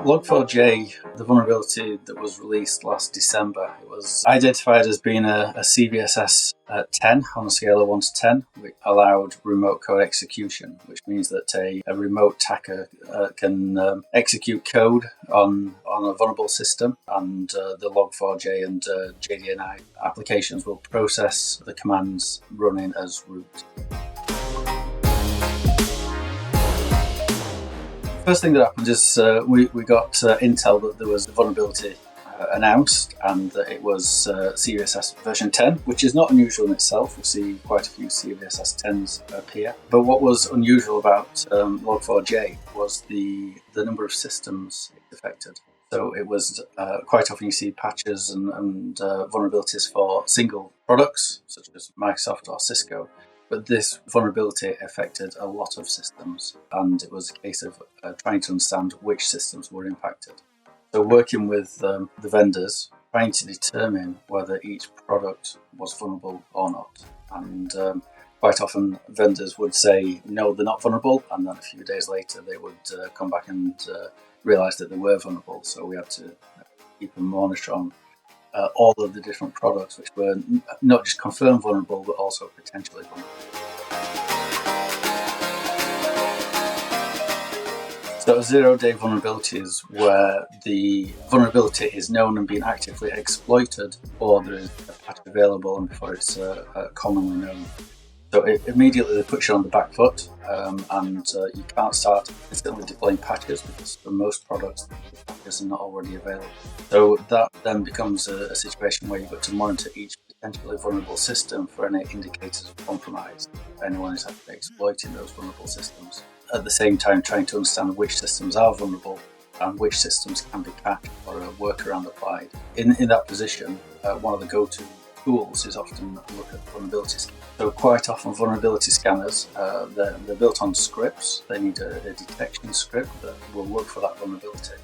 Log4j, the vulnerability that was released last December, it was identified as being a CVSS 10 on a scale of 1 to 10, which allowed remote code execution, which means that a remote attacker can execute code on a vulnerable system, and the Log4j and JDNI applications will process the commands running as root. First thing that happened is we got intel that there was a vulnerability announced, and that it was CVSS version 10, which is not unusual in itself. We see quite a few CVSS 10s appear. But what was unusual about Log4j was the number of systems it affected. So it was quite often you see patches and vulnerabilities for single products, such as Microsoft or Cisco. But this vulnerability affected a lot of systems, and it was a case of trying to understand which systems were impacted. So working with the vendors, trying to determine whether each product was vulnerable or not. And quite often vendors would say, no, they're not vulnerable, and then a few days later they would come back and realise that they were vulnerable. So we had to keep a monitor on all of the different products, which were not just confirmed vulnerable, but also potentially vulnerable. So a zero-day vulnerability is where the vulnerability is known and being actively exploited, or there is a patch available and before it's commonly known. So it immediately puts you on the back foot, and you can't start instantly deploying patches because for most products, the patches are not already available. So that then becomes a situation where you've got to monitor each potentially vulnerable system for any indicators of compromise. If anyone is actually exploiting those vulnerable systems. At the same time, trying to understand which systems are vulnerable and which systems can be patched or a workaround applied. In that position, one of the go-to tools is often look at vulnerability scanners. So quite often vulnerability scanners, they're built on scripts. They need a detection script that will look for that vulnerability.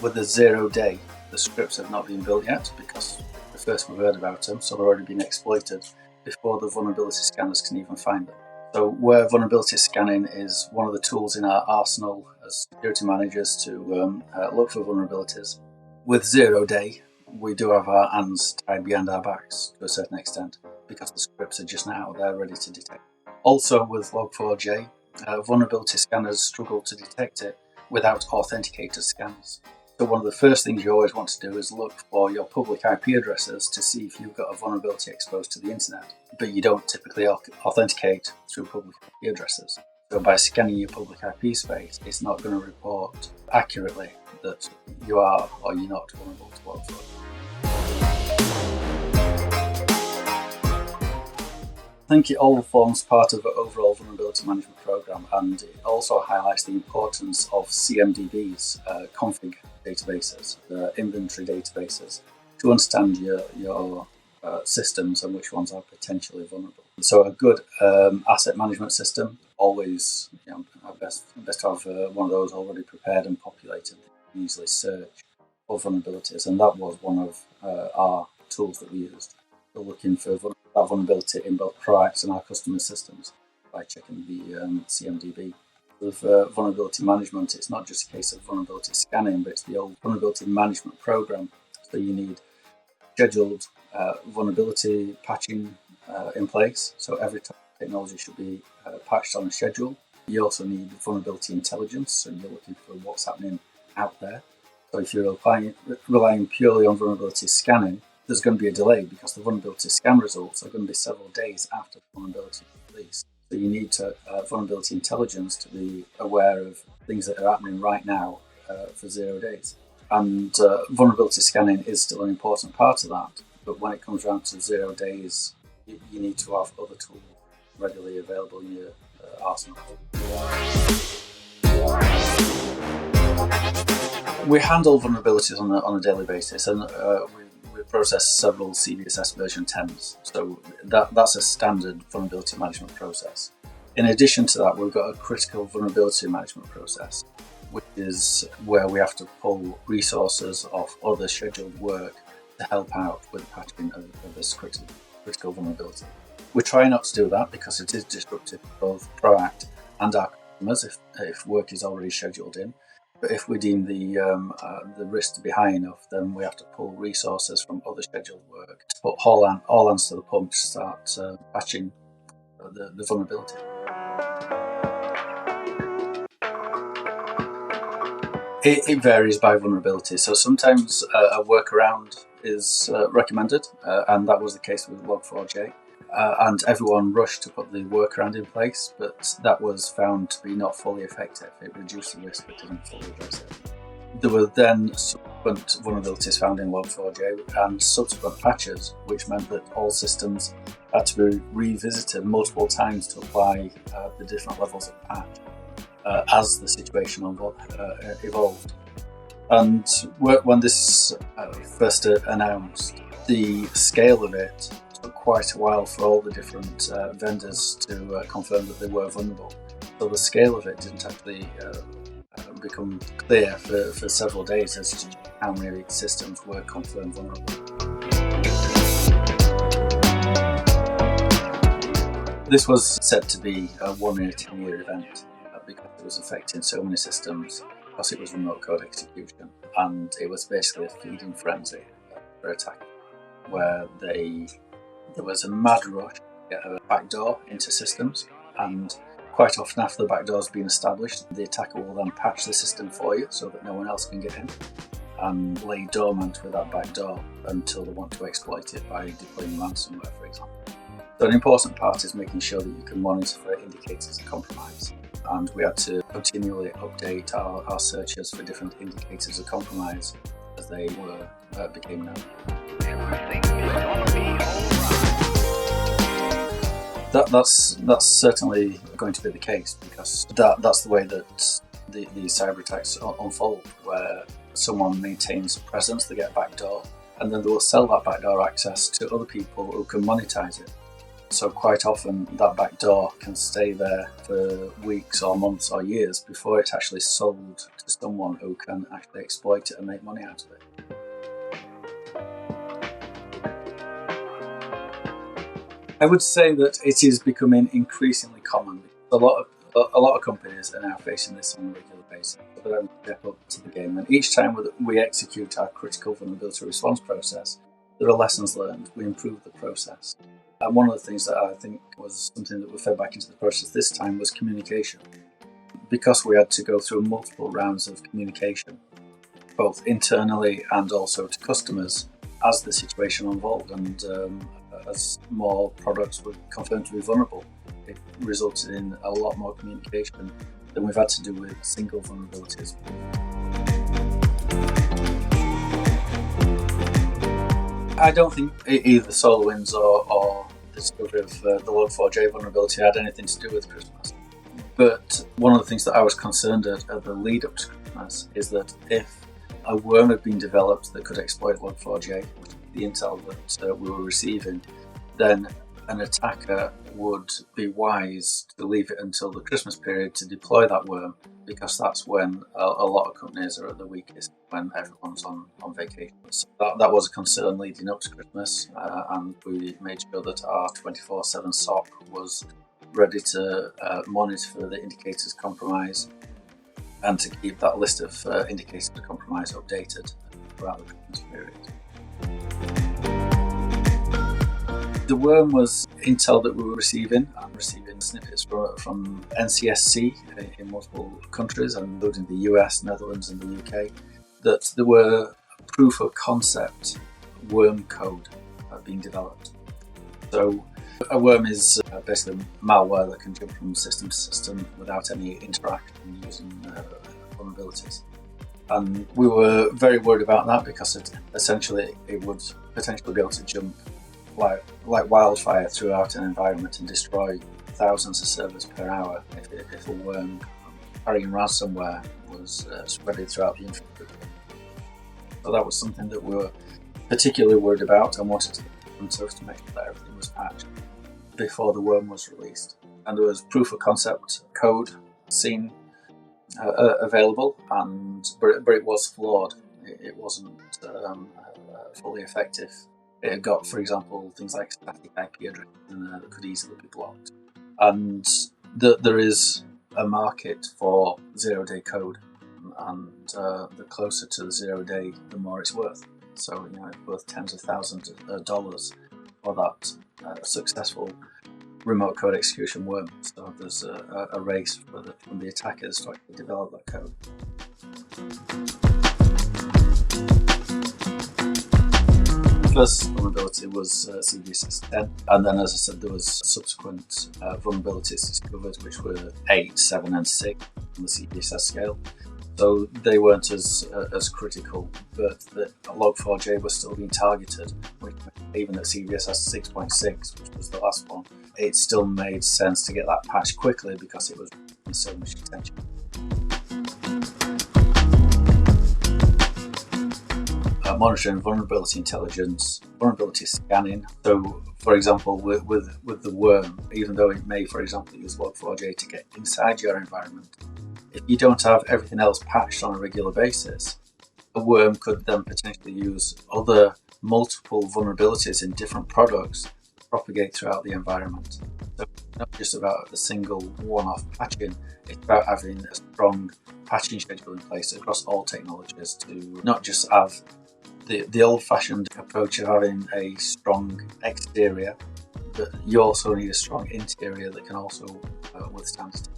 With the 0 day, the scripts have not been built yet because the first we've heard about them, so they're already been exploited before the vulnerability scanners can even find them. So where vulnerability scanning is one of the tools in our arsenal as security managers to look for vulnerabilities, with 0 day, we do have our hands tied behind our backs to a certain extent because the scripts are just now there ready to detect. Also with Log4j, vulnerability scanners struggle to detect it without authenticated scanners. So one of the first things you always want to do is look for your public IP addresses to see if you've got a vulnerability exposed to the internet, but you don't typically authenticate through public IP addresses. So by scanning your public IP space, it's not going to report accurately that you are or you're not vulnerable to Log4j. I think it all forms part of an overall vulnerability management program, and it also highlights the importance of CMDBs, config databases, inventory databases, to understand your systems and which ones are potentially vulnerable. So a good asset management system, always best to have one of those already prepared and populated. You can easily search for vulnerabilities, and that was one of our tools that we used. We're looking for that vulnerability in both Proact and our customer systems by checking the CMDB. With vulnerability management, it's not just a case of vulnerability scanning, but it's the old vulnerability management program. So you need scheduled vulnerability patching in place. So every technology should be patched on a schedule. You also need vulnerability intelligence, so you're looking for what's happening out there. So if you're relying purely on vulnerability scanning, there's going to be a delay because the vulnerability scan results are going to be several days after the vulnerability release. So you need vulnerability intelligence to be aware of things that are happening right now for 0 days. And vulnerability scanning is still an important part of that. But when it comes around to 0 days, you need to have other tools readily available in your arsenal. We handle vulnerabilities on a daily basis, and we process several CVSS version 10s. So that's a standard vulnerability management process. In addition to that, we've got a critical vulnerability management process, which is where we have to pull resources off other scheduled work to help out with the patching of this critical vulnerability. We try not to do that because it is disruptive for both Proact and our customers if work is already scheduled in. But if we deem the risk to be high enough, then we have to pull resources from other scheduled work to put all hands to the pump to start patching the vulnerability. It varies by vulnerability. So sometimes a workaround is recommended, and that was the case with Log4j. And everyone rushed to put the workaround in place, but that was found to be not fully effective. It reduced the risk but didn't fully address it. There were then subsequent vulnerabilities found in Log4j and subsequent patches, which meant that all systems had to be revisited multiple times to apply the different levels of patch as the situation evolved. And when this first announced, the scale of it took quite a while for all the different vendors to confirm that they were vulnerable. So the scale of it didn't actually become clear for several days as to how many systems were confirmed vulnerable. This was said to be a 1 in a 10-year event because it was affecting so many systems, because it was remote code execution, and it was basically a feeding frenzy for attack, where there was a mad rush to get a backdoor into systems, and quite often after the backdoor has been established, the attacker will then patch the system for you so that no one else can get in, and lay dormant with that backdoor until they want to exploit it by deploying ransomware, for example. So an important part is making sure that you can monitor for indicators of compromise. And we had to continually update our searches for different indicators of compromise as they became known. That's certainly going to be the case, because that's the way that the cyber attacks unfold, where someone maintains presence, they get a backdoor, and then they will sell that backdoor access to other people who can monetize it. So quite often that backdoor can stay there for weeks or months or years before it's actually sold to someone who can actually exploit it and make money out of it. I would say that it is becoming increasingly common. A lot of companies are now facing this on a regular basis. So they're having to step up to the game, and each time we execute our critical vulnerability response process, there are lessons learned. We improve the process. And one of the things that I think was something that we fed back into the process this time was communication. Because we had to go through multiple rounds of communication, both internally and also to customers, as the situation unfolded, and as more products were confirmed to be vulnerable, it resulted in a lot more communication than we've had to do with single vulnerabilities. I don't think either SolarWinds or the discovery of the Log4j vulnerability had anything to do with Christmas. But one of the things that I was concerned at the lead up to Christmas is that if a worm had been developed that could exploit Log4j, which is the intel that we were receiving, then an attacker would be wise to leave it until the Christmas period to deploy that worm, because that's when a lot of companies are at the weakest, when everyone's on vacation. So that was a concern leading up to Christmas, and we made sure that our 24/7 SOC was ready to monitor for the indicators of compromise and to keep that list of indicators of compromise updated throughout the Christmas period. The worm was intel that we were receiving snippets from NCSC in multiple countries, including the US, Netherlands and the UK, that there were proof of concept worm code being developed. So a worm is basically malware that can jump from system to system without any interaction using vulnerabilities. And we were very worried about that because essentially it would potentially be able to jump like wildfire throughout an environment and destroy thousands of servers per hour if a worm carrying ransomware was spreading throughout the infrastructure. So that was something that we were particularly worried about and wanted to make sure that everything was patched before the worm was released. And there was proof of concept code seen available, but it was flawed. It wasn't fully effective. It got, for example, things like static IP addresses in there that could easily be blocked. And there is a market for zero-day code, and the closer to the 0 day, the more it's worth. So it's worth tens of thousands of dollars for that successful remote code execution worm. So there's a race from the attackers to actually develop that code. The first vulnerability was CVSS 10, and then, as I said, there was subsequent vulnerabilities discovered, which were 8, 7, and 6 on the CVSS scale. So they weren't as critical, but the Log4j was still being targeted, which even at CVSS 6.6, which was the last one, it still made sense to get that patched quickly because it was in so much attention. Monitoring vulnerability intelligence, vulnerability scanning. So, for example, with the worm, even though it may, for example, use Log4j to get inside your environment, if you don't have everything else patched on a regular basis, the worm could then potentially use other multiple vulnerabilities in different products to propagate throughout the environment. So it's not just about a single one-off patching, it's about having a strong patching schedule in place across all technologies to not just have the old-fashioned approach of having a strong exterior, but you also need a strong interior that can also withstand it.